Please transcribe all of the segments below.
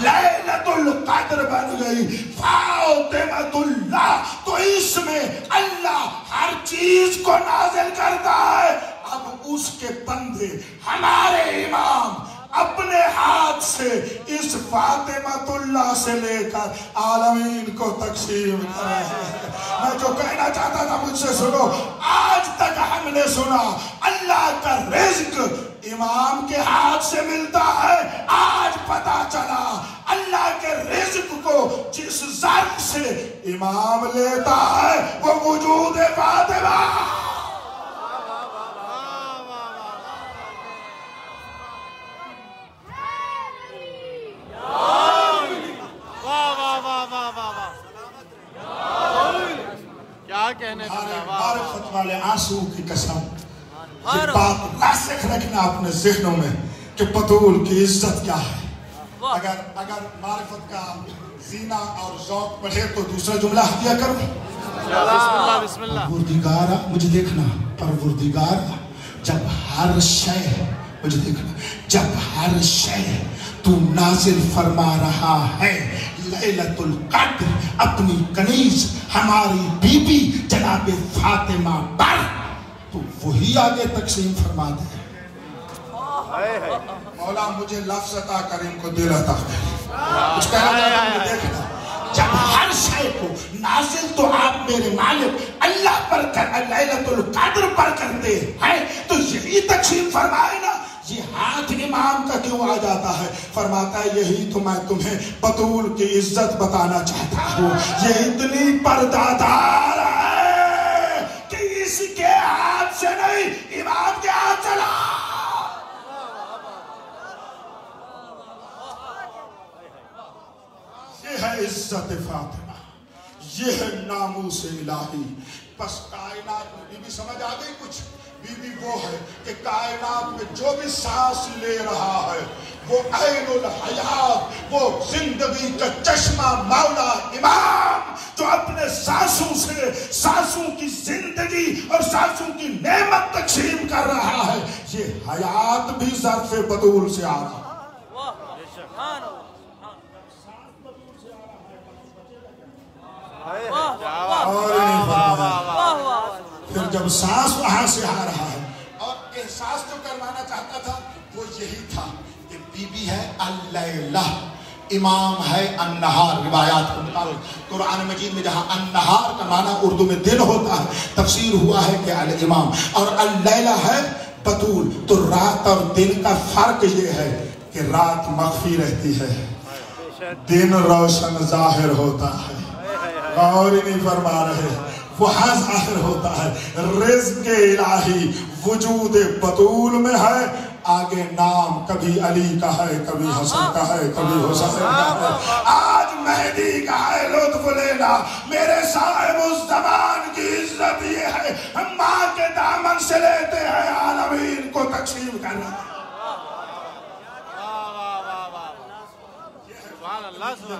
لیلۃ القدر بن گئی فاطمۃ اللہ. تو اس میں اللہ ہر چیز کو نازل کرتا ہے. اب اس کے بندے ہمارے امام اپنے ہاتھ سے اس فاطمۃ اللہ سے لے کر عالمین کو تقسیم کر رہے ہیں. میں جو کہنا چاہتا تھا مجھ سے سنو. آج تک ہم نے سنا اللہ کا رزق امام کے ہاتھ سے ملتا ہے. آج پتا چلا اللہ کے رزق کو جس ذات سے امام لیتا ہے وہ وجود فاطمہ. معرفت والے آنسو کی قسم یہ بات راسخ رکھنا اپنے ذہنوں میں کہ بطول کی عزت کیا ہے. اگر معرفت کا زینہ اور ذوق بڑھے تو دوسرا جملہ ہدیہ کرو. بسم اللہ. پروردگارا مجھے دیکھنا. پروردگارا جب ہر شے مجھے دیکھنا جب ہر شے تو نازل فرما رہا ہے لیلۃ القدر اپنی کنیز ہماری بی بی جناب فاطمہ پر تو وہی آگے تقسیم فرما دے. مولا مجھے لفظ عطا کر ان کو دل عطا کر. کچھ کہنا چاہتا ہوں دیکھنا جب ہر شے کو نازل تو آپ میرے مالک اللہ پر لیلۃ القدر پر کرتے ہیں تو یہی تقسیم فرمائے نا. یہ ہاتھ امام کا کیوں آ جاتا ہے؟ فرماتا ہے یہی تو میں تمہیں بطول کی عزت بتانا چاہتا ہوں. یہ اتنی پردادار ہے کہ اس کے ہاتھ سے نہیں امام کے ہاتھ چلا. یہ ہے عزت فاطمہ. یہ ہے ناموس الہی. بس کائنات میں بی بی سمجھ آ گئی کچھ. بی بی وہ ہے کہ کائنات میں جو بھی سانس لے رہا ہے وہ عین الحیات وہ زندگی کا چشمہ مولا امام جو اپنے سانسوں سے سانسوں کی زندگی اور سانسوں کی نعمت تقسیم کر رہا ہے. یہ حیات بھی ظرف بطول سے آ رہا ہے. پھر جب سانس وہاں سے آ رہا ہے اور احساس جو کروانا چاہتا تھا وہ یہی تھا کہ بی بی ہے اللیلہ امام ہے النہار. روایات کے مطابق قرآن مجید میں جہاں النہار کا معنی اردو میں دن ہوتا ہے تفسیر ہوا ہے کہ الامام اور اللیلہ ہے بطول. تو رات اور دن کا فرق یہ ہے کہ رات مخفی رہتی ہے دن روشن ظاہر ہوتا ہے. اور ہی نہیں فرما رہے وہاں ظاہر ہوتا ہے. رزق الہی وجود بطول میں ہے. آگے نام کبھی علی کا ہے کبھی حسن کا ہے کبھی حسین کا ہے. آج مہدی کا ہے لطف لینا. میرے صاحب اس زمان کی عزت یہ ہے ہم ماں کے دامن سے لیتے ہیں عالمین کو تقسیم کرنا.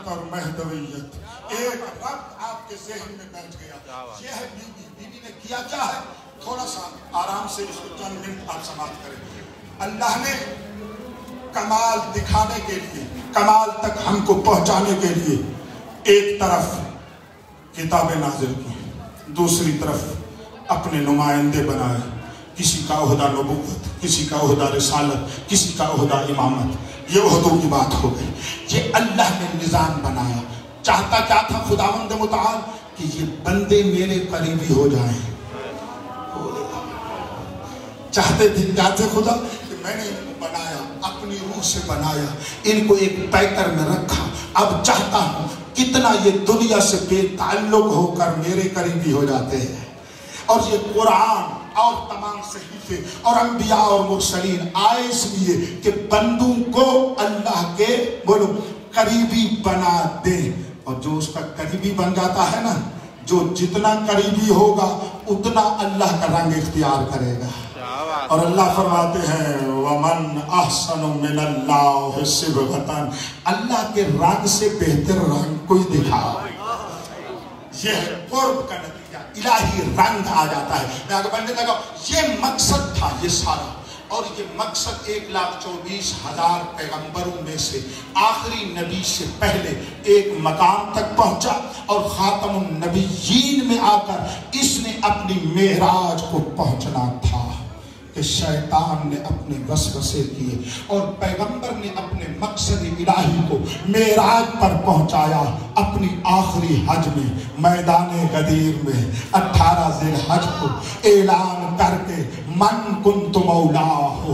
اور مہدویت ایک ربط آپ کے ذہن میں بیٹھ گیا. یہ ہے بی بی. بی بی نے کیا کیا ہے تھوڑا سا آرام سے اس کو چند منٹ آپ سماعت کریں. اللہ نے کمال دکھانے کے لیے کمال تک ہم کو پہنچانے کے لیے ایک طرف کتابیں نازل کی دوسری طرف اپنے نمائندے بنائے. کسی کا عہدہ نبوت کسی کا عہدہ رسالت کسی کا عہدہ امامت. یہ عہدوں کی بات ہو گئی. یہ اللہ نے نظام بنایا. چاہتا کیا تھا خداوند متعال کہ یہ بندے میرے قریبی ہو جائیں. چاہتے تھے کیا تھے خدا کہ میں نے ان کو بنایا اپنی روح سے بنایا ان کو ایک پیکر میں رکھا. اب چاہتا ہوں کتنا یہ دنیا سے بے تعلق ہو کر میرے قریبی ہو جاتے ہیں. اور یہ قرآن اور تمام صحیفے اور انبیاء اور مرسلین آئے اس لیے کہ بندوں کو اللہ کے بولو قریبی بنا دے. اور جو اس کا قریبی بن جاتا ہے نا جو جتنا قریبی ہوگا اتنا اللہ کا رنگ اختیار کرے گا. اور اللہ فرماتے ہیں وَمَنْ أَحْسَنُ مِنَ اللَّهِ صِبْغَةً. اللہ کے رنگ سے بہتر رنگ کوئی دکھا. یہ قرب کا نتیجہ الہی رنگ آ جاتا ہے. میں آگے بڑھنے لگا. یہ مقصد تھا یہ سارا اور یہ مقصد 1,24,000 پیغمبروں میں سے آخری نبی سے پہلے ایک مقام تک پہنچا، اور خاتم النبیین میں آ کر اس نے اپنی معراج کو پہنچنا تھا کہ شیطان نے اپنے وسوسے کیے اور پیغمبر نے اپنے مقصد الہی کو معراج پر پہنچایا اپنی آخری حج میں، میدان غدیر میں 18 ذی الحج کو اعلان کر کے من کنت مولاہ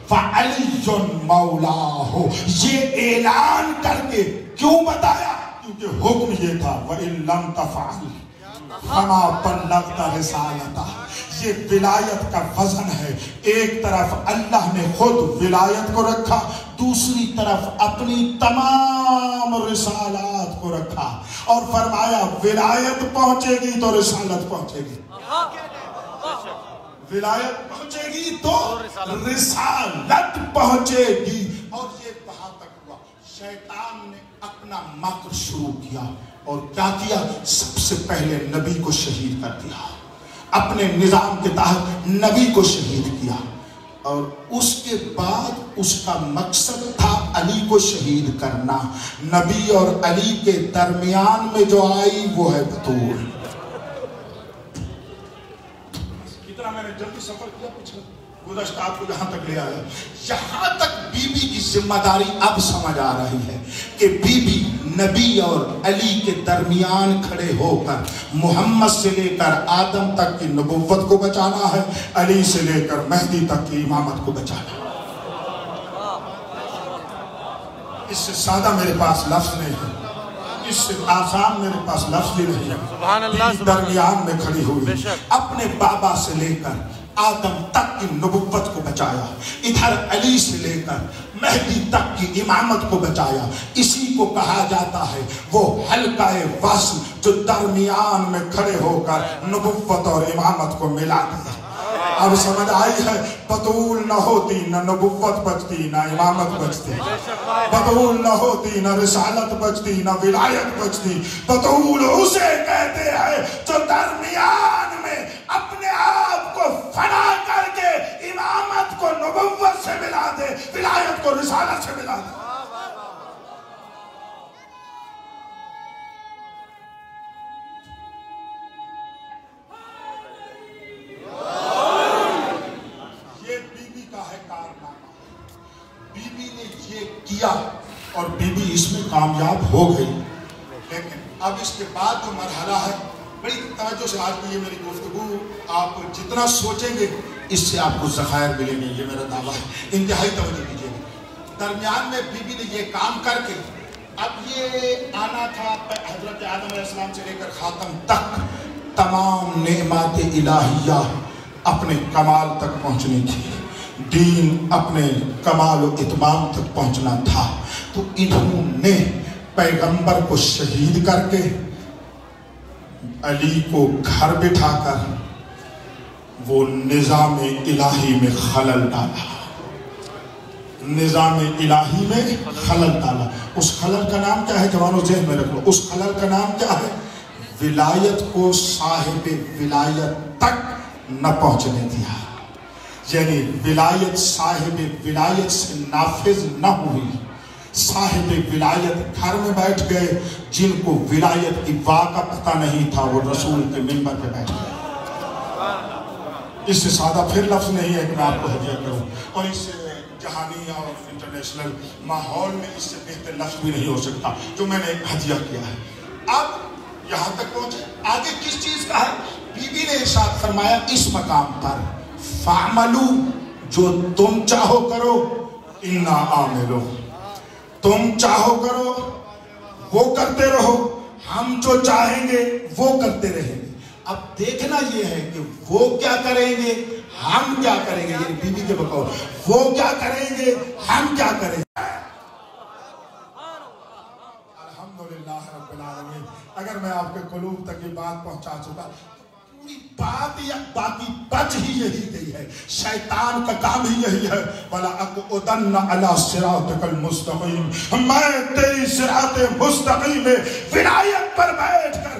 فعلی مولاہ، یہ اعلان کر کے کیوں بتایا؟ کیونکہ حکم یہ تھا وَإِن لَمْ تَفْعَلْ فَمَا بَلَّغْتَ رِسَالَتَهُ۔ یہ ولایت کا وزن ہے، ایک طرف اللہ نے خود ولایت کو رکھا، دوسری طرف اپنی تمام رسالات کو رکھا، اور فرمایا ولایت پہنچے گی تو رسالت پہنچے گی، ولایت پہنچے گی تو رسالت پہنچے گی۔ اور یہ وہاں تک ہوا، شیطان نے اپنا مکر شروع کیا، اور کیا کیا؟ سب سے پہلے نبی کو شہید کر دیا، اپنے نظام کے تحت نبی کو شہید کیا، اور اس کے بعد اس کا مقصد تھا علی کو شہید کرنا۔ نبی اور علی کے درمیان میں جو آئی وہ ہے بطول۔ کتنا میں نے جلدی سفر کیا پچھلے گزشتہ آپ کو یہاں تک لے آیا، یہاں تک بی بی کی ذمہ داری اب سمجھ آ رہی ہے کہ بی بی نبی اور علی کے درمیان کھڑے ہو کر محمد سے لے کر آدم تک کی نبوت کو بچانا ہے، علی سے لے کر مہدی تک کی امامت کو بچانا ہے۔ اس سے سادہ میرے پاس لفظ نہیں ہے، اس سے آسان میرے پاس لفظ ہی نہیں ہے۔ سبحان اللہ، درمیان میں کھڑی ہوئی، اپنے بابا سے لے کر آدم تک کی نبوت کو بچایا، ادھر علی سے لے کر مہدی تک کی امامت کو بچایا۔ اسی کو کہا جاتا ہے وہ حلقہ وصل جو درمیان میں کھڑے ہو کر نبوت اور امامت کو ملا دیا۔ اب سمجھ آئی ہے، بطول نہ ہوتی نہ نبوت بچتی نہ امامت بچتی، بطول نہ ہوتی نہ رسالت بچتی نہ ولایت بچتی۔ بطول اسے کہتے ہیں جو درمیان میں اپنے آپ کو فنا کر کے امامت کو نبوت سے ملا دے، ولایت کو رسالت سے ملا دے۔ اور بی بی اس میں کامیاب ہو گئی، لیکن اب اس کے بعد جو مرحلہ ہے، بڑی توجہ سے آج کی یہ میری گفتگو آپ جتنا سوچیں گے اس سے آپ کو ذخائر ملیں گے، یہ میرا دعویٰ ہے، انتہائی توجہ دیجیے گا۔ درمیان میں بی بی نے یہ کام کر کے اب یہ آنا تھا حضرت آدم علیہ السلام سے لے کر خاتم تک تمام نعمات الہیہ اپنے کمال تک پہنچنی تھی، دین اپنے کمال و اتمام تک پہنچنا تھا۔ تو انہوں نے پیغمبر کو شہید کر کے علی کو گھر بٹھا کر وہ نظام الہی میں خلل ڈالا، نظام الہی میں خلل ڈالا۔ اس خلل کا نام کیا ہے جوانوں؟ ذہن میں رکھ لو، اس خلل کا نام کیا ہے؟ ولایت کو صاحب ولایت تک نہ پہنچنے دیا، یعنی ولایت صاحب ولایت سے نافذ نہ ہوئی۔ صاحب ولایت گھر میں بیٹھ گئے، جن کو ولایت کی واقع پتہ نہیں تھا وہ رسول کے منبر پہ بیٹھ گئے۔ اس سے سادہ پھر لفظ نہیں ہے کہ میں آپ کو ہدیہ کروں، اور اس سے جہانی اور انٹرنیشنل ماحول میں اس سے بہتر لفظ بھی نہیں ہو سکتا جو میں نے ہدیہ کیا ہے۔ اب یہاں تک پہنچے، آگے کس چیز کا ہے؟ بی بی نے ارشاد فرمایا اس مقام پر فعملو، جو تم چاہو کرو، انا عاملو، تم چاہو کرو وہ کرتے رہو، ہم جو چاہیں گے وہ کرتے رہیں گے۔ اب دیکھنا یہ ہے کہ وہ کیا کریں گے، ہم کیا کریں گے، یعنی بی بی کے بقول وہ کیا کریں گے، ہم کیا کریں گے۔ الحمدللہ رب العالمین، اگر میں آپ کے قلوب تک یہ بات پہنچا چکا، پوری بات یا باقی بچ ہی یہی گئی ہے، شیطان کا کام ہی یہی ہے، وَلَأَقْعُدَنَّ عَلَىٰ صِرَاطِكَ الْمُسْتَقِيمِ، میں تیری صراط مستقیم میں ولایت پر بیٹھ کر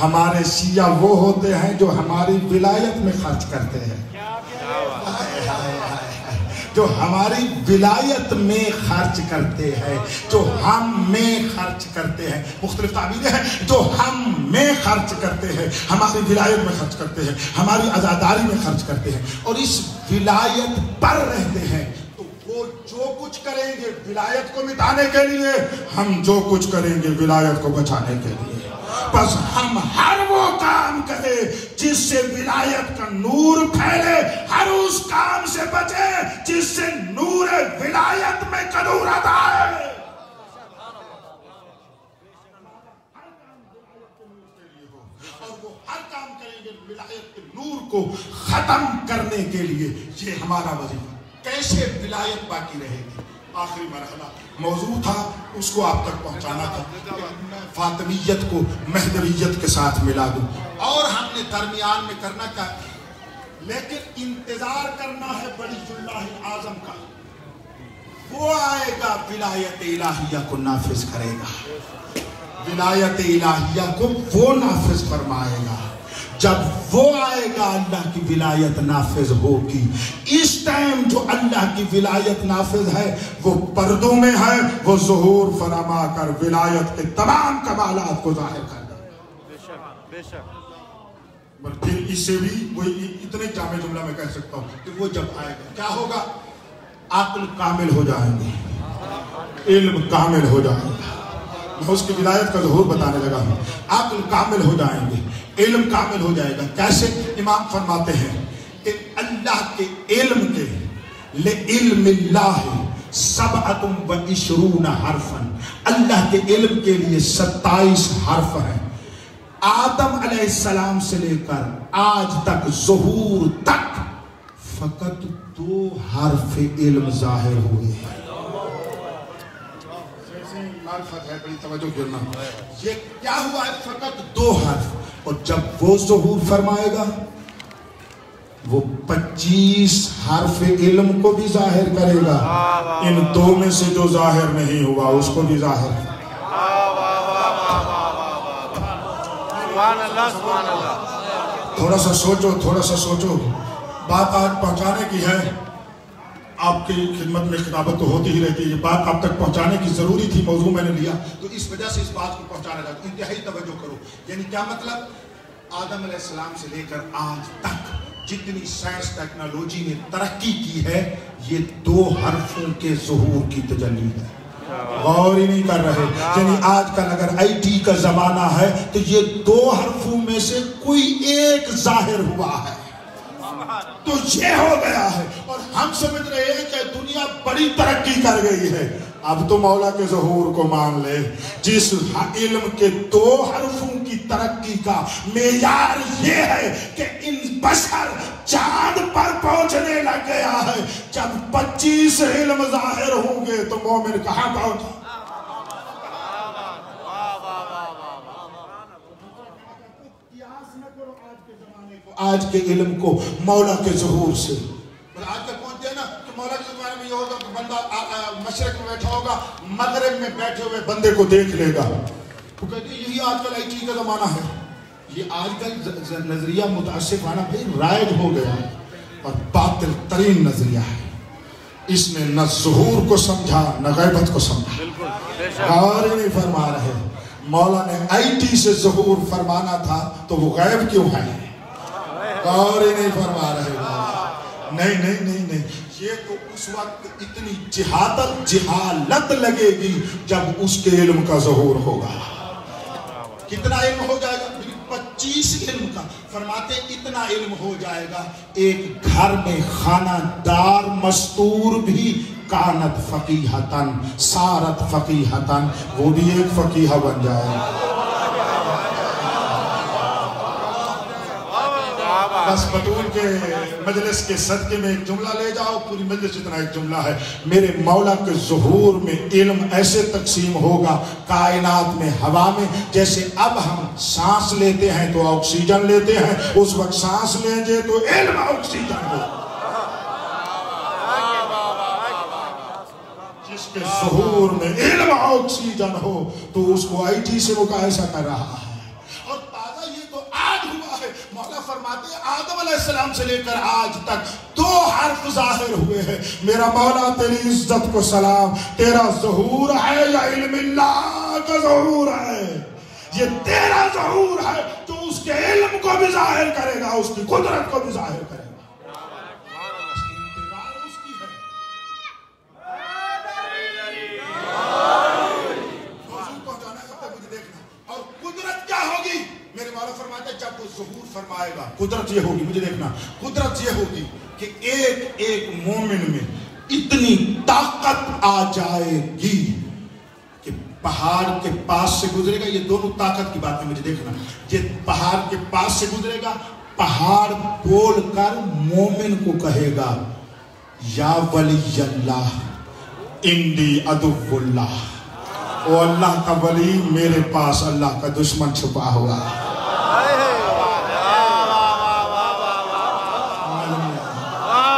ہمارے شیعہ وہ ہوتے ہیں جو ہماری ولایت میں خرچ کرتے ہیں، جو ہماری ولایت میں خرچ کرتے ہیں، جو ہم میں خرچ کرتے ہیں، مختلف تعبیریں ہیں، جو ہم میں خرچ کرتے ہیں، ہماری ولایت میں خرچ کرتے ہیں، ہماری عزاداری میں خرچ کرتے ہیں، اور اس ولایت پر رہتے ہیں، تو وہ جو کچھ کریں گے ولایت کو مٹانے کے لیے، ہم جو کچھ کریں گے ولایت کو بچانے کے لیے۔ بس ہم ہر وہ کام کریں جس سے ولایت کا نور پھیلے، ہر اس کام سے بچے جس سے نور ولایت میں کدورت آئے۔ اور وہ ہر کام کریں گے ولایت کے نور کو ختم کرنے کے لیے، یہ ہمارا وظیفہ۔ کیسے ولایت باقی رہے گی؟ آخری مرحلہ موضوع تھا، اس کو آپ تک پہنچانا تھا، فاطمیت کو مہدویت کے ساتھ ملا دوں، اور ہم نے درمیان میں کرنا کیا، لیکن انتظار کرنا ہے بڑی اللہ اعظم کا، وہ آئے گا ولایت الہیہ کو نافذ کرے گا، ولایت الہیہ کو وہ نافذ فرمائے گا۔ جب وہ آئے گا اللہ کی ولایت نافذ ہوگی۔ اس ٹائم جو اللہ کی ولایت نافذ ہے وہ پردوں میں ہے، وہ ظہور فرما کر ولایت کے تمام کمالات کو ظاہر کر دے۔ بے شک بے شک۔ پھر اس سے بھی وہ اتنے جامع جملہ میں کہہ سکتا ہوں کہ وہ جب آئے گا کیا ہوگا؟ عقل کامل ہو جائیں گے، علم کامل ہو جائے گا۔ میں اس کی ولایت کا ظہور بتانے لگا ہوں۔ عقل کامل ہو جائیں گے، علم کامل ہو جائے گا۔ کیسے؟ امام فرماتے ہیں کہ اللہ کے علم کے لِعِلْمِ اللَّهِ 27 حرفاً، اللہ کے علم کے لیے 27 حرف ہیں۔ آدم علیہ السلام سے لے کر آج تک ظہور تک فقط 2 حرف علم ظاہر ہوئے ہیں۔ معرفت ہے، بڑی توجہ کرنا۔ یہ کیا ہوا ہے؟ فقط 2 حرف، اور جب وہ ظہور فرمائے گا وہ 25 حرف علم کو بھی ظاہر کرے گا، ان 2 میں سے جو ظاہر نہیں ہوا اس کو بھی ظاہر کرے گا۔ سبحان اللہ سبحان اللہ۔ تھوڑا سا سوچو، تھوڑا سا سوچو، بات آج پہنچانے کی ہے، آپ کی خدمت میں خطابت تو ہوتی ہی رہتی ہے، یہ بات آپ تک پہنچانے کی ضروری تھی، موضوع میں نے لیا تو اس وجہ سے اس بات کو پہنچانے لگا۔ انتہائی توجہ کرو، یعنی کیا مطلب؟ آدم علیہ السلام سے لے کر آج تک جتنی سائنس ٹیکنالوجی نے ترقی کی ہے، یہ 2 حرفوں کے ظہور کی تجلی ہے۔ غور ہی نہیں کر رہے، یعنی آج کل اگر IT کا زمانہ ہے تو یہ 2 حرفوں میں سے کوئی ایک ظاہر ہوا ہے تو یہ ہو گیا ہے، اور ہم سمجھ رہے ہیں کہ دنیا بڑی ترقی کر گئی ہے۔ اب تو مولا کے ظہور کو مان لے، جس علم کے 2 حرفوں کی ترقی کا معیار یہ ہے کہ ان بشر چاند پر پہنچنے لگ گیا ہے، جب 25 علم ظاہر ہوں گے تو مومن کہاں پہنچا؟ آج کے علم کو مولا کے ظہور سے آج تک پہنچ گیا نا، کہ مولا کے زمانے میں یہ ہوگا کہ بندہ مشرق میں بیٹھا ہوگا، مغرب میں بیٹھے ہوئے بندے کو دیکھ لے گا، تو کہتے ہیں یہی آج کل IT کا زمانہ ہے۔ یہ آج کل نظریہ متعصبانہ بھائی رائج ہو گیا ہے اور باطل ترین نظریہ ہے۔ اس نے نہ ظہور کو سمجھا نہ غیبت کو سمجھا، غور ہی نہیں فرما رہے۔ مولا نے IT سے ظہور فرمانا تھا تو وہ غیب کیوں ہے؟ غور ہی نہیں فرما رہے۔ نہیں نہیں نہیں نہیں، یہ تو اس وقت اتنی جہالت لگے گی جب اس کے علم کا ظہور ہوگا۔ کتنا علم ہو جائے گا؟ 25 علم کا فرماتے اتنا علم ہو جائے گا، ایک گھر میں خانہ دار مستور بھی کانت فقیہتن سارت فقیہتن، وہ بھی ایک فقیہ بن جائے گا۔ بس بطول کے مجلس کے صدقے میں ایک جملہ لے جاؤ، پوری مجلس اتنا ایک جملہ ہے، میرے مولا کے ظہور میں علم ایسے تقسیم ہوگا کائنات میں، ہوا میں، جیسے اب ہم سانس لیتے ہیں تو آکسیجن لیتے ہیں، اس وقت سانس لیں گے تو علم آکسیجن ہو۔ جس کے ظہور میں علم آکسیجن ہو تو اس کو IT سے مقایسہ کر رہا ہے۔ اور تازہ آدم علیہ السلام سے لے کر آج تک 2 حرف ظاہر ہوئے ہیں، میرا مولا تیری عزت کو سلام، تیرا ظہور ہے یا علم اللہ کا ظہور ہے؟ یہ تیرا ظہور ہے تو اس کے علم کو بھی ظاہر کرے گا، اس کی قدرت کو بھی ظاہر کرے گا۔ میرے مولا فرماتا ہے جب وہ ظہور فرمائے گا، قدرت یہ ہوگی، مجھے دیکھنا، قدرت یہ ہوگی کہ ایک ایک مومن میں اتنی طاقت آ جائے گی کہ پہاڑ کے پاس سے گزرے گا۔ یہ دونوں طاقت کی بات ہے، مجھے دیکھنا، یہ پہاڑ کے پاس سے گزرے گا، پہاڑ بول کر مومن کو کہے گا یا ولی اللہ انی عدو اللہ، او اللہ کا ولی میرے پاس اللہ کا دشمن چھپا ہوا ہے۔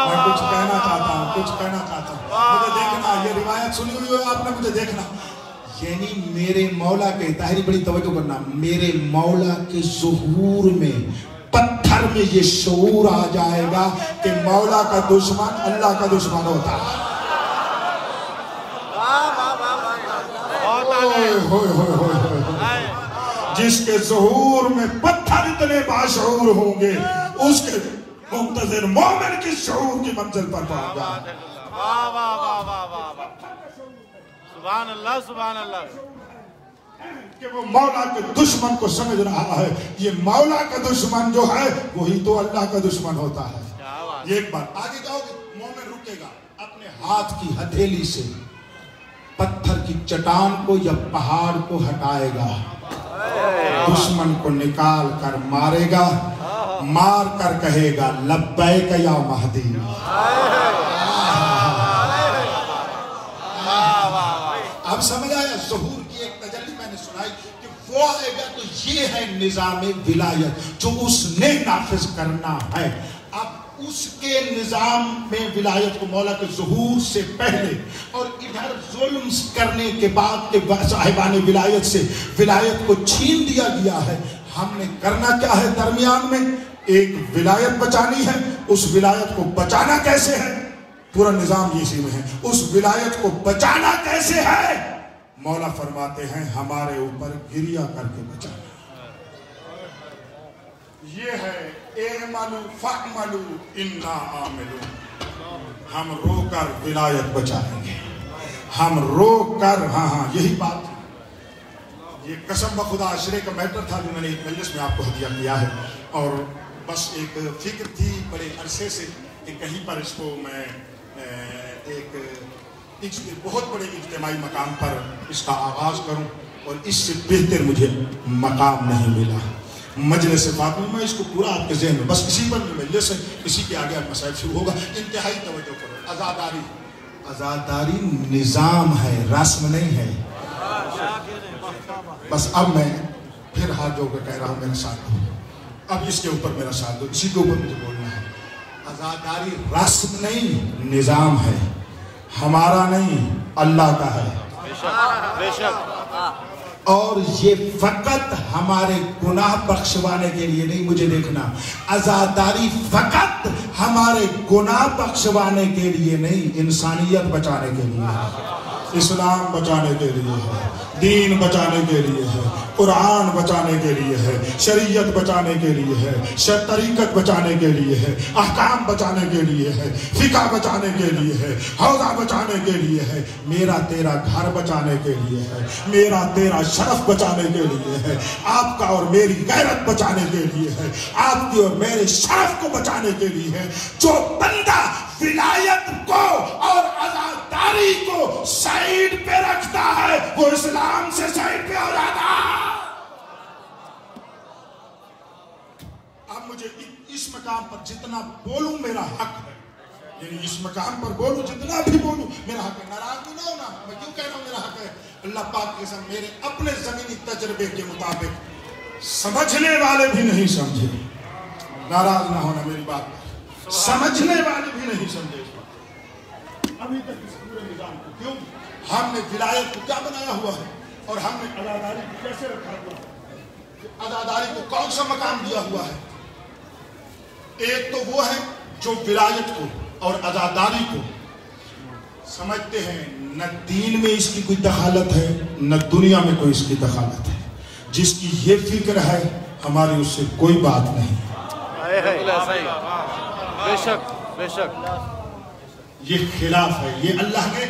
میں کچھ کہنا چاہتا ہوں، مجھے دیکھنا، یہ روایت سنی ہوئی ہے آپ نے، مجھے دیکھنا، یعنی میرے مولا کے، طاہری بڑی توجہ کرنا، میرے مولا کے ظہور میں پتھر میں یہ شعور آ جائے گا کہ مولا کا دشمن اللہ کا دشمن ہوتا ہے۔ جس کے ظہور میں پتھر اتنے باشعور ہوں گے، اس کے منتظر مومن کی شعور کی منزل پر پہنچ جائے۔ سبحان اللہ سبحان اللہ، کہ وہ مولا کے دشمن کو سمجھ رہا ہے، یہ مولا کا دشمن جو ہے وہی تو اللہ کا دشمن ہوتا ہے۔ یہ ایک بات آگے جاؤ گے، مومن رکے گا، اپنے ہاتھ کی ہتھیلی سے پتھر کی چٹان کو یا پہاڑ کو ہٹائے گا، دشمن کو نکال کر مارے گا، مار کر کہے گا لبیک یا مہدی۔ اب سمجھ آیا ظہور کی ایک تجلی میں نے سنائی کہ وہ آئے گا تو یہ ہے نظام ولایت جو اس نے نافذ کرنا ہے۔ اب اس کے نظام میں ولایت کو مولا کے ظہور سے پہلے اور ادھر ظلم کرنے کے بعد کے صاحبان ولایت سے ولایت کو چھین دیا گیا ہے۔ ہم نے کرنا کیا ہے؟ درمیان میں ایک ولایت بچانی ہے، اس ولایت کو بچانا کیسے ہے؟ پورا نظام یہ اسی میں ہے، اس ولایت کو بچانا کیسے ہے؟ مولا فرماتے ہیں ہمارے اوپر گریہ کر کے بچانا۔ یہ ہے اعملوا فاعملوا انا عاملون، ہم رو کر ولایت بچائیں گے، ہم رو کر، ہاں یہی بات ہے۔ یہ قسم بخدا عشرے کا میٹر تھا جو میں نے ایک مجلس میں آپ کو ہدیہ کیا ہے، اور بس ایک فکر تھی بڑے عرصے سے کہ کہیں پر اس کو میں ایک بہت بڑے اجتماعی مقام پر اس کا آغاز کروں، اور اس سے بہتر مجھے مقام نہیں ملا۔ مجلس فاطمی میں اس کو پورا آپ کے ذہن میں، بس اسی پر مجلس ہے، اسی کے آگے مسائل شروع ہوگا۔ انتہائی توجہ کرو، آزاداری، آزاداری نظام ہے، رسم نہیں ہے۔ بس اب میں پھر ہاتھ جوڑ کر کہہ رہا ہوں میرے ساتھ دو، اب اس کے اوپر میرا ساتھ دو، اسی کے اوپر مجھے بولنا ہے۔ آزاداری رسم نہیں، نظام ہے، ہمارا نہیں، اللہ کا ہے۔ بے شک، اور یہ فقط ہمارے گناہ بخشوانے کے لیے نہیں، مجھے دیکھنا، آزاداری فقط ہمارے گناہ بخشوانے کے لیے نہیں، انسانیت بچانے کے لیے ہے، اسلام بچانے کے لیے ہے، دین بچانے کے لیے ہے، قرآن بچانے کے لیے ہے، شریعت بچانے کے لیے ہے، طریقت بچانے کے لیے ہے، احکام بچانے کے لیے ہے، فقہ بچانے کے لیے ہے، حوضہ بچانے کے لیے ہے، میرا تیرا گھر بچانے کے لیے ہے، میرا تیرا شرف بچانے کے لیے ہے، آپ کا اور میری غیرت بچانے کے لیے ہے، آپ کی اور میرے شرف کو بچانے کے لیے ہے۔ جو بندہ ولایت کو اور آزاداری کو سائیڈ پہ رکھتا ہے وہ اسلام سے سائیڈ پہ ہو جاتا ہے۔ اب مجھے اس مقام پر جتنا بولوں میرا حق ہے، یعنی اس مقام پر بولوں جتنا بھی بولوں میرا حق ہے، ناراض نہ ہونا، میں کیوں کہہ رہا ہوں میرا حق ہے؟ اللہ پاک کے ساتھ میرے اپنے زمینی تجربے کے مطابق سمجھنے والے بھی نہیں سمجھے، ناراض نہ ہونا میری بات، سمجھنے والے بھی نہیں سمجھے ابھی تک اس پورے نظام کو۔ کیوں؟ ہم نے ولایت کو کیا بنایا ہوا ہے، اور ہم نے عزاداری کو کیسے رکھا ہوا ہے، عزاداری کو کون سا مقام دیا ہوا ہے؟ ایک تو وہ ہے جو ولایت کو اور عزاداری کو سمجھتے ہیں نہ دین میں اس کی کوئی دخالت ہے نہ دنیا میں کوئی اس کی دخالت ہے. جس کی یہ فکر ہے ہماری اس سے کوئی بات نہیں. بے شک بے شک. یہ خلاف ہے. یہ اللہ نے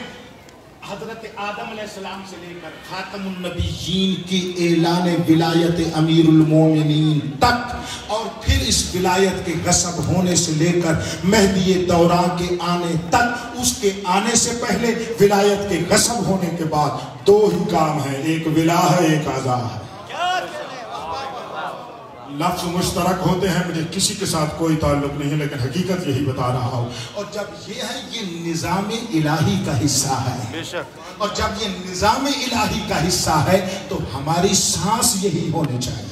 حضرت آدم علیہ السلام سے لے کر خاتم النبیین کی اعلان ولایت امیر المومنین تک اور پھر اس ولایت کے غصب ہونے سے لے کر مہدی دوران کے آنے تک، اس کے آنے سے پہلے ولایت کے غصب ہونے کے بعد دو ہی کام ہیں، ایک ولا ہے ایک عزا ہے. لفظ مشترک ہوتے ہیں، مجھے کسی کے ساتھ کوئی تعلق نہیں ہے، لیکن حقیقت یہی بتا رہا ہوں. اور جب یہ ہے یہ نظام الہی کا حصہ ہے، اور جب یہ نظام الہی کا حصہ ہے تو ہماری سانس یہی ہونی چاہیے،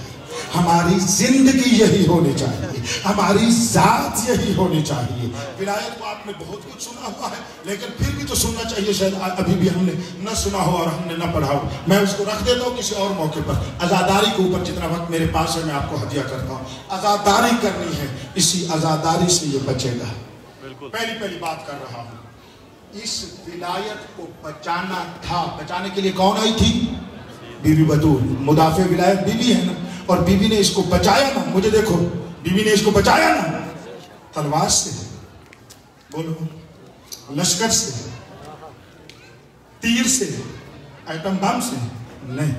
ہماری زندگی یہی ہونی چاہیے، ہماری ذات یہی ہونی چاہیے. ولایت کو آپ نے بہت کچھ سنا ہوا ہے، لیکن پھر بھی تو سننا چاہیے. شاید ابھی بھی ہم نے نہ سنا ہو اور ہم نے نہ پڑھا ہو. میں اس کو رکھ دیتا ہوں کسی اور موقع پر. عزاداری کے اوپر جتنا وقت میرے پاس ہے میں آپ کو ہدیہ کرتا ہوں. عزاداری کرنی ہے، اسی عزاداری سے یہ بچے گا. پہلی بات کر رہا ہوں، اس ولایت کو بچانا تھا. بچانے کے لیے کون آئی تھی؟ Be be بطول. مدافع ولایت بی بی ہے نا، اور بی بی نے اس کو بچایا نا. مجھے دیکھو، بی بی نے اس کو بچایا نا. تلوار سے، بولو، لشکر سے، تیر سے، ایٹم بم سے نہیں،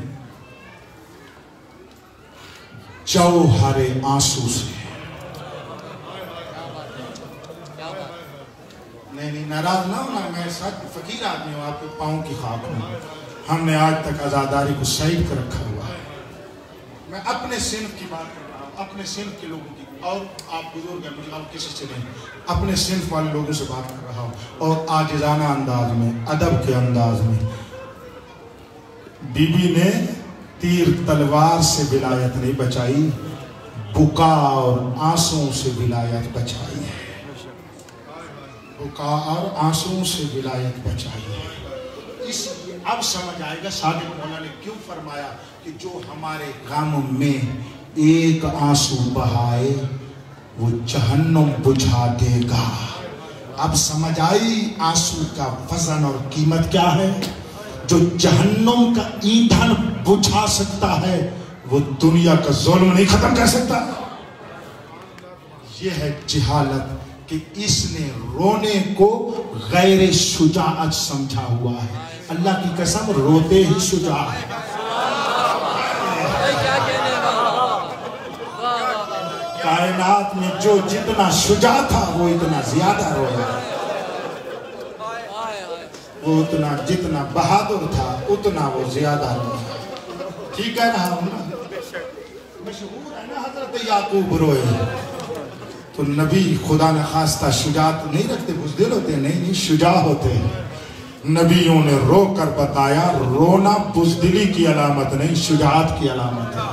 جوہر آنسو سے. نہیں ناراض نہ ہونا، میں سچ فقیر آدمی ہوں، آپ کے پاؤں کی خاک ہوں. ہم نے آج تک عزاداری کو سائڈ کر رکھا ہوا ہے. میں اپنے صنف کی بات کر رہا ہوں، اپنے صنف کے لوگوں کی. اور آپ بزرگ ہیں، مجھے آپ کسی سے نہیں، اپنے صنف والے لوگوں سے بات کر رہا ہوں. اور عاجزانہ انداز میں، ادب کے انداز میں، بی بی نے تیر تلوار سے ولایت نہیں بچائی، بکا اور آنسوں سے ولایت بچائی ہے. بکا اور آنسوں سے ولایت بچائی ہے. اس لیے اب سمجھ آئے گا صادق مولا نے کیوں فرمایا کہ جو ہمارے غم میں ایک آنسو بہائے وہ جہنم بجھا دے گا. اب سمجھ آئی آنسو کا وزن اور قیمت کیا ہے. جو جہنم کا ایندھن بجھا سکتا ہے وہ دنیا کا ظلم نہیں ختم کر سکتا. یہ ہے جہالت کہ اس نے رونے کو غیر شجاعت سمجھا ہوا ہے. اللہ کی قسم روتے ہی شجاع ہے. کائنات میں جو جتنا شجاع تھا وہ اتنا زیادہ رویا. وہ اتنا جتنا بہادر تھا اتنا وہ زیادہ رویا. ٹھیک ہے نا؟ مشہور ہے نا حضرت یعقوب روئے. تو نبی خدا نہ خواستہ شجاعت نہیں رکھتے، بزدل ہوتے ہیں. نہیں شجاع ہوتے ہیں. نبیوں نے رو کر بتایا رونا بزدلی کی علامت نہیں، شجاعت کی علامت ہے.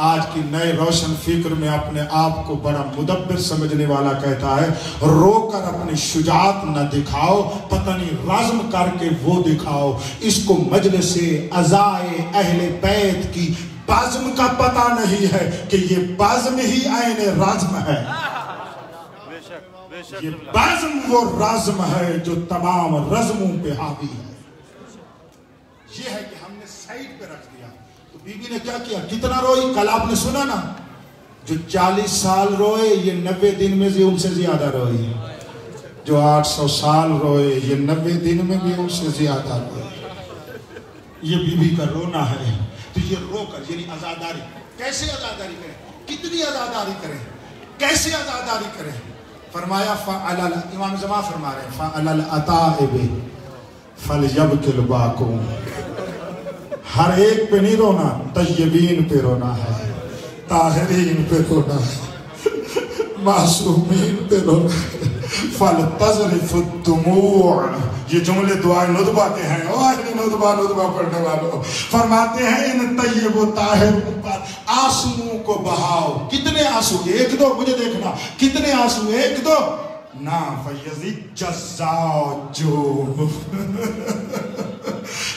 آج کی نئے روشن فکر میں اپنے آپ کو بڑا مدبر سمجھنے والا کہتا ہے رو کر اپنی شجاعت نہ دکھاؤ، پتہ نہیں رزم کر کے وہ دکھاؤ. اس کو مجلس عزائے اہل بیت کی بزم کا پتہ نہیں ہے کہ یہ بزم ہی عین رزم ہے. یہ بزم وہ رزم ہے جو تمام رزموں پہ حاوی ہے. یہ ہے کہ ہم نے سائڈ پہ رکھ دیا. تو بی بی نے کیا کیا؟ کتنا روئی؟ کل آپ نے سنا نا، جو 40 سال روئے یہ 90 دن میں ان سے زیادہ روئی. جو 800 سال روئے یہ 90 دن میں بھی ان سے زیادہ روئے. یہ بی بی کا رونا ہے. تو یہ رو کر یعنی عزاداری. کیسے عزاداری کریں؟ کتنی عزاداری کریں؟ کیسے عزاداری کریں؟ فرمایا امام زمان فرما رہے ہیں فَعَلَى الْأَتَائِبِ فَلْيَبْكِ الْبَاكُونَ. ہر ایک پہ نہیں رونا، طیبین پہ رونا ہے، طاہرین پہ رونا ہے، معصومین پہ رونا ہے. فَلْتَذْرِفُ الدُّمُوعَ. یہ جملے دعائے ندبہ کے ہیں. ندبہ پڑھنے والوں فرماتے ہیں ان طیب و طاہر پر آنسوؤں کو بہاؤ. کتنے آنسو؟ ایک دو. مجھے دیکھنا کتنے آنسو؟ ایک دو نا. فَيَزِدْ جَزَّاءُ جو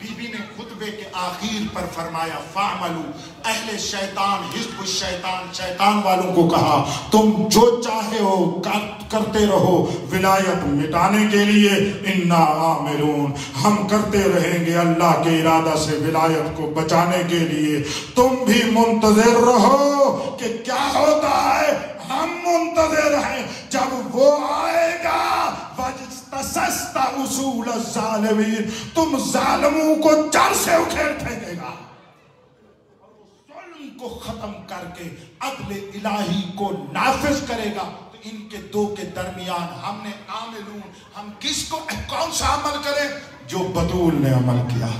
بی بی نے خطبے کے آخر پر فرمایا فَعْمَلُوا، اہل شیطان حزب الشیطان شیطان والوں کو کہا تم جو چاہے ہو کرتے رہو ولایت مٹانے کے لیے، اِنَّا عَامِلُونَ، ہم کرتے رہیں گے اللہ کے ارادہ سے ولایت کو بچانے کے لیے، تم بھی منتظر رہو کہ کیا ہوتا ہے، ہم منتظر ہیں جب وہ آئے گا وَجْتَسَسْتَ اُصُولَ الظَّالِمِينَ، تم ظالموں کو جڑ سے اکھیڑ پھینکے گا اور وہ ظلم کو ختم کر کے عدل الہی کو نافذ کرے گا۔ تو ان کے دو کے درمیان ہم نے عاملون، ہم کس کو کون سا عمل کریں؟ جو بطول نے عمل کیا۔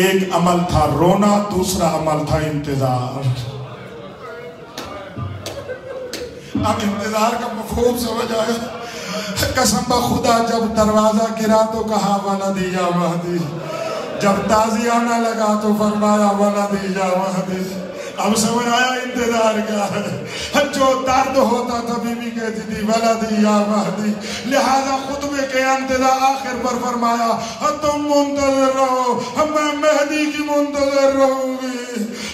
ایک عمل تھا رونا، دوسرا عمل تھا انتظار۔ اب انتظار کا مفہوم سمجھ آیا؟ قسم بخدا جب دروازہ گرا تو کہا ولدی یا مہدی، جب تازیانہ لگا تو فرمایا ولدی یا مہدی۔ اب سمجھ آیا انتظار کیا ہے؟ جو درد ہوتا تھا بی بی کہتی تھی ولدی یا مہدی، لہذا خطبے کے انتظار آخر پر فرمایا تم منتظر رہو، میں مہدی کی منتظر رہوں گی۔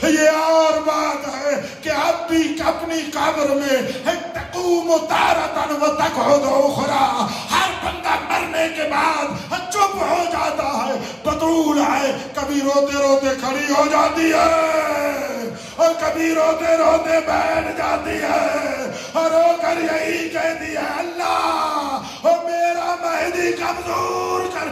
یہ اور بات ہے کہ اب بھی اپنی قبر میں تقوم تارتاً و تقعد اخرى، ہر بندہ مرنے کے بعد چپ ہو جاتا ہے، بطول ہے کبھی روتے روتے کھڑی ہو جاتی ہے اور کبھی روتے روتے بیٹھ جاتی ہے اور رو کر یہی کہتی ہے اللہ اور میرا مہدی کب ظہور کر۔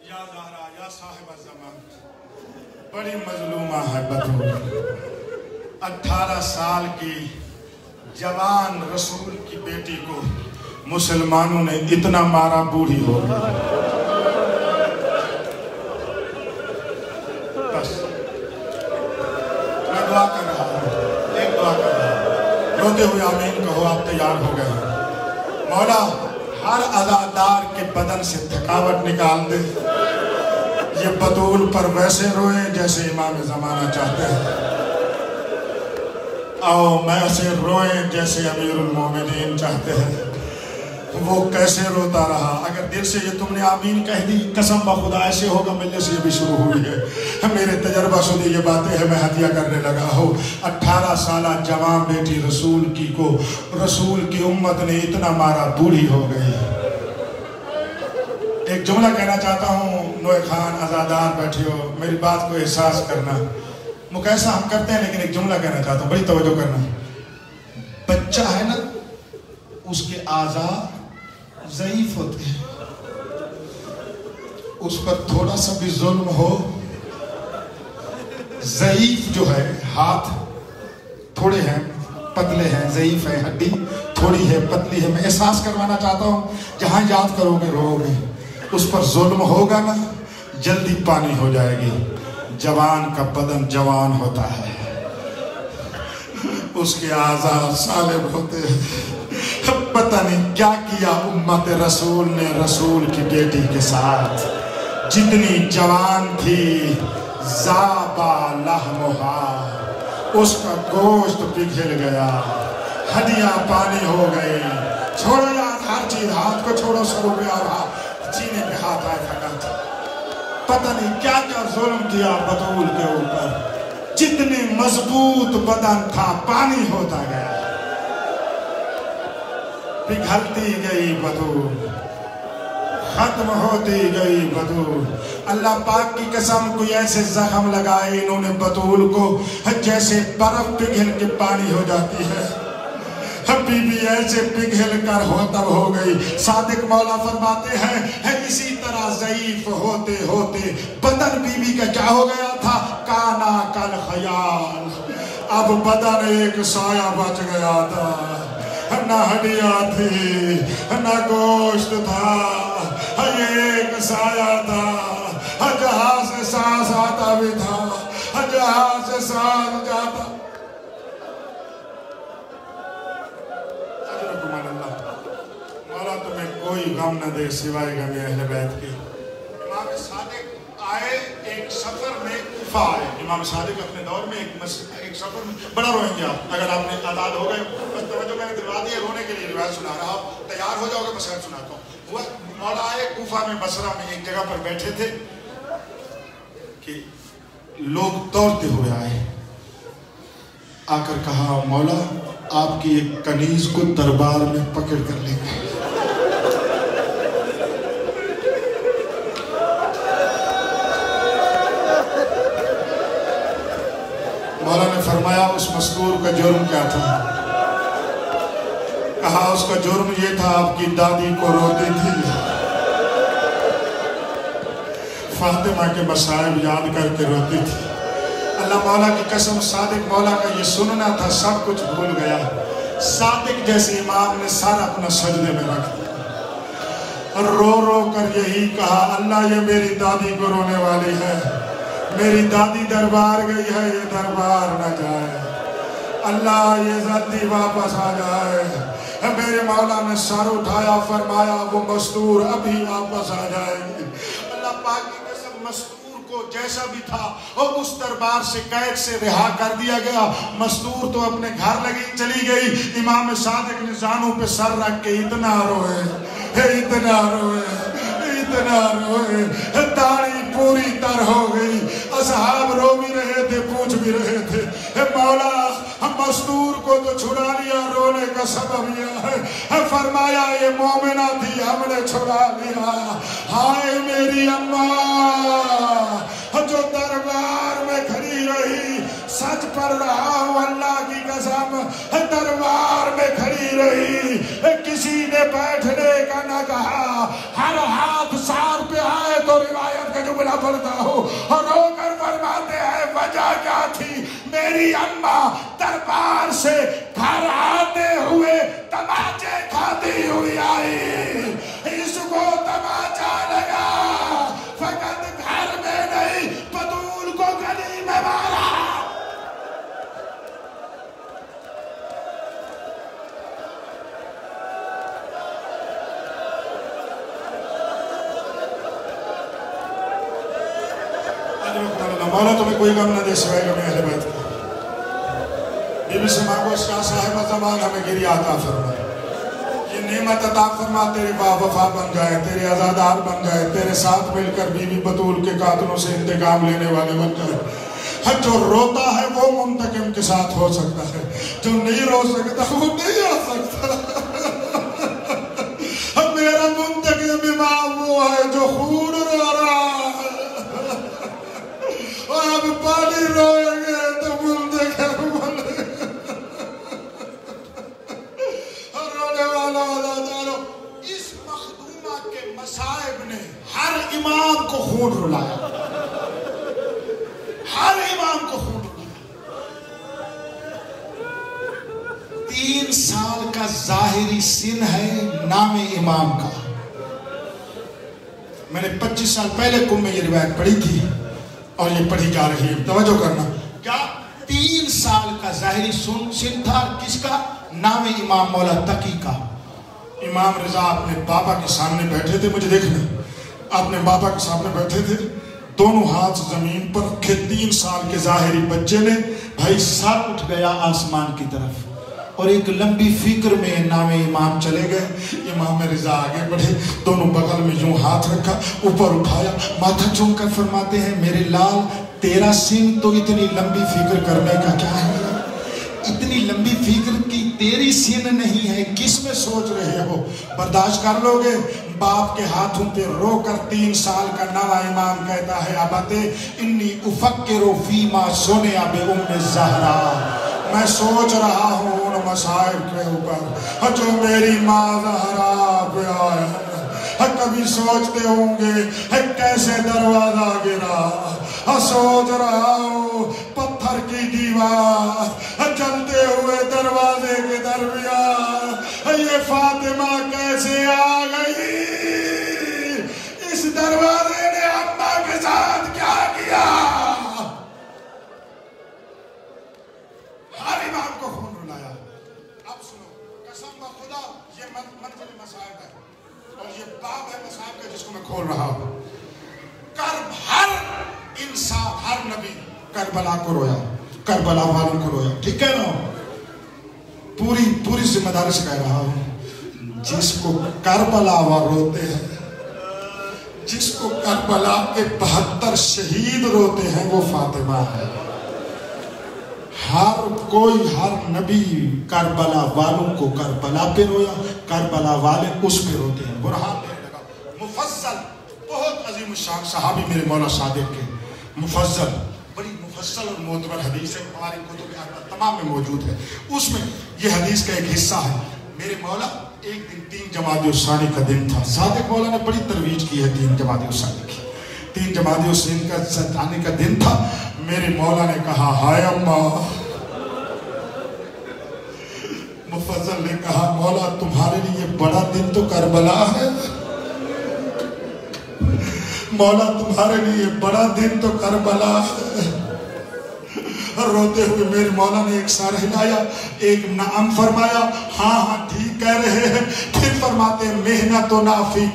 یا زہرا یا صاحب الزمان، بڑی مظلومہ ہے بطول، 18 سال کی جوان رسول کی بیٹی کو مسلمانوں نے اتنا مارا بوڑھی ہو گئی۔ بس میں دعا کر رہا ہوں، ایک دعا کر رہا ہوں، روتے ہوئے آمین کہو، آپ تیار ہو گئے۔ مولا ہر عزادار کے بدن سے تھکاوٹ نکال دے، یہ بطول پر ویسے روئیں جیسے امام زمانہ چاہتے ہیں، آؤ میں سے روئیں جیسے امیر المومنین چاہتے ہیں۔ وہ کیسے روتا رہا، اگر دل سے یہ تم نے آمین کہہ دی، قسم بخدا ایسے ہوگا ملنے سے یہ بھی شروع ہوئی ہے، میرے تجربہ شدہ یہ باتیں ہیں، میں ہدیہ کرنے لگا ہوں۔ 18 سالہ جوان بیٹی رسول کی کو رسول کی امت نے اتنا مارا بوڑھی ہو گئی۔ ایک جملہ کہنا چاہتا ہوں، نوے خان عزادار بیٹھے ہو، میری بات کو احساس کرنا، مقایسہ ہم کرتے ہیں لیکن ایک جملہ کہنا چاہتا ہوں، بڑی توجہ کرنا۔ بچہ ہے نا، اس کے اعضاء ضعیف ہوتے ہیں، اس پر تھوڑا سا بھی ظلم ہو، ضعیف جو ہے، ہاتھ تھوڑے ہیں، پتلے ہیں، ضعیف ہے، ہڈی تھوڑی ہے، پتلی ہے، میں احساس کروانا چاہتا ہوں، جہاں یاد کرو گے رو گے، اس پر ظلم ہوگا نا، جلدی پانی ہو جائے گی۔ جوان کا بدن جوان ہوتا ہے، اس کے اعضاء سالم ہوتے ہیں۔ پتہ نہیں کیا کیا امت رسول نے رسول کی بیٹی کے ساتھ، جتنی جوان تھی زابا لحمہا، اس کا گوشت پگھل گیا، ہڈیاں پانی ہو گئی۔ چھوڑو یاد ہر چیز، ہاتھ کو چھوڑو، سرو پہ آ سینے پہ ہاتھ آئے پھٹا، پتہ نہیں کیا کیا ظلم کیا بطول کے اوپر، جتنے مضبوط بدن تھا پانی ہوتا گیا، پگھلتی گئی بطول، ختم ہوتی گئی بطول۔ اللہ پاک کی قسم کوئی ایسے زخم لگائے انہوں نے بطول کو جیسے برف پگھل کے پانی ہو جاتی ہے، بی بی ایسے پگھل کر تب ہو گئی۔ صادق مولا فرماتے ہیں اسی طرح ضعیف ہوتے ہوتے بدن بی بی کا کیا ہو گیا تھا، کانا کل خیال، اب بدن ایک سایہ بچ گیا تھا، نہ ہڈیاں تھی نہ گوشت تھا، ایک سایہ تھا، جہاں سے سانس آتا بھی تھا، جہاں سے سانس جاتا۔ مولا تمہیں کوئی غم نہ دے سوائے غم اہل بیت کے۔ امام صادق آئے ایک سفر میں طائفہ آئے. امام صادق اپنے دور میں ایک سفر میں بڑا روئیں گے آپ اگر آپ نے آزاد ہو گئے. بس توجہ میں نے دلوا دی ہے, رونے کے لیے روایت سنا رہا ہوں, تیار ہو جاؤ گے بس میں سناتا ہوں. وہ مولا آئے کوفہ میں بصرہ میں ایک جگہ پر بیٹھے تھے کہ لوگ دوڑتے ہوئے آئے, آ کر کہا مولا آپ کی ایک کنیز کو دربار میں پکڑ کر لے گئے. مولا نے فرمایا اس مستور کا جرم کیا تھا؟ کہا اس کا جرم یہ تھا آپ کی دادی کو روتی تھی, فاطمہ کے مصائب یاد کر کے روتی تھی. اللہ مولا کی قسم صادق مولا کا یہ سننا تھا, سب کچھ بھول گیا. صادق جیسے امام نے سارا اپنا سجدے میں رکھ دیا, رو رو کر یہی کہا اللہ یہ میری دادی کو رونے والی ہے, میری دادی دربار گئی ہے, یہ دربار نہ جائے, اللہ یہ ذاتی واپس آ جائے. میرے مولا نے سر اٹھایا, فرمایا وہ مستور ابھی واپس آ جائے گی. اللہ پاک کی قسم مستور کو جیسا بھی تھا اور اس دربار سے قید سے رہا کر دیا گیا. مستور تو اپنے گھر لگی چلی گئی. امام صادق نے زانوں پہ سر رکھ کے اتنا روئے, اتنا روئے, اتنا روئے, داڑھی پوری تر ہو گئی. اصحاب رو بھی رہے تھے, پوچھ بھی رہے تھے مولا ہم مستور کو تو چھڑا لیا, رونے کا سبب یہ ہے. فرمایا یہ مومنہ تھی, ہم نے چھڑا لیا. ہائے میری اماں جو دربار میں کھڑی رہی, سچ پڑھ رہا ہوں اللہ کی قسم, دربار میں کھڑی رہی, کسی نے بیٹھنے کا نہ کہا. ہر ہاتھ سار پہ آئے تو روایت کا جملہ پڑھتا ہوں اور رو کر فرماتے ہیں وجہ کیا تھی؟ میری اماں دربار سے گھر آتے ہوئے تماچے کھاتی ہوئی آئی. اس کو تماچا لگا, فقط گھر میں نہیں بطول کو گلی میں مارا. مولا تمہیں کوئی غم نہ دے سوائے غم اہل بیت کا. بی بی سے مانگو شاہ صاحب زمان ہمیں گری عطا فرما, یہ نعمت عطا فرما تیرے با وفا بن جائے, تیرے عزادار بن جائے, تیرے ساتھ مل کر بی بی بطول کے قاتلوں سے انتقام لینے والے بن جائے. جو روتا ہے وہ منتقم کے ساتھ ہو سکتا ہے, جو نہیں رو سکتا وہ نہیں آ سکتا. میرا منتقم امام وہ ہے جو خون رو رہا ہے, اب پانی روئیں گے تو منتقم بنے. رونے والا عزادارو, اس مخدومہ کے مصائب نے ہر امام کو خون رلایا, ہر امام کو خون رلایا. 3 سال کا ظاہری سن ہے نام امام کا. میں نے 25 سال پہلے کم میں یہ روایت پڑھی تھی اور یہ پڑھی جا رہی ہے, توجہ کرنا. کیا 3 سال کا ظاہری سن تھا, کس کا؟ نام امام مولا تقی کا. امام رضا اپنے بابا کے سامنے بیٹھے تھے, مجھے دیکھنا, اپنے بابا کے سامنے بیٹھے تھے, دونوں ہاتھ زمین پر رکھے. 3 سال کے ظاہری بچے نے بھائی سر اٹھ گیا آسمان کی طرف, اور ایک لمبی فکر میں نام امام چلے گئے. امام رضا آگے بڑھے, دونوں بغل میں یوں ہاتھ رکھا, اوپر اٹھایا, ماتھا چوم کر فرماتے ہیں میرے لال تیرا سن تو اتنی لمبی فکر کرنے کا کیا ہے, اتنی لمبی فکر کی تیری سن نہیں ہے, کس میں سوچ رہے ہو, برداشت کر لو گے؟ باپ کے ہاتھوں پہ رو کر 3 سال کا نوا امام کہتا ہے ابتے انی افکر فیما سنیا بے ام زہرا, میں سوچ رہا ہوں ان مسائب کے اوپر جو میری ماں زہرا پہ آیا. کبھی سوچتے ہوں گے کیسے دروازہ گرا, سوچ رہا ہوں پتھر کی دیوار چلتے ہوئے دروازے کے درمیان یہ فاطمہ کیسے آ گئی, اس دروازے نے اماں کے ساتھ کیا کیا. ہر امام کو خون رلایا. اب سنو, قسم بخدا یہ منزل مصائب ہے اور یہ باب ہے مصائب کا جس کو میں کھول رہا ہوں. کرب ہر انسان, ہر نبی کربلا کو رویا, کربلا والوں کو رویا. ٹھیک ہے نا, پوری ذمہ داری سے کہہ رہا ہوں, جس کو کربلا والے روتے ہیں, جس کو کربلا کے 72 شہید روتے ہیں, وہ فاطمہ ہے. ہر نبی کربلا والوں کو کربلا پہ رویا, کربلا والے اس پہ روتے ہیں. برہان دینے لگا. مفصل, بہت عظیم الشان صحابی میرے مولا صادق کے, مفصل, بڑی مفصل اور معتبر حدیث ہے, ہماری کتب اربعہ تمام میں موجود ہے. اس میں یہ حدیث کا ایک حصہ ہے. میرے مولا ایک دن 3 جمادی الثانی کا دن تھا. صادق مولا نے بڑی ترویج کی ہے 3 جمادی الثانی کی. 3 جمادی الثانی کا دن تھا. میرے مولا نے کہا ہائے اماں. مفضل نے کہا مولا تمہارے لیے بڑا دن تو کربلا ہے. مولا تمہارے لیے بڑا دن تو کربلا ہے. روتے ہوئے میرے مولا نے ایک سر ہلایا, ایک نعم فرمایا, ہاں ٹھیک کہہ رہے ہیں. پھر فرماتے ہیں محنت و نافی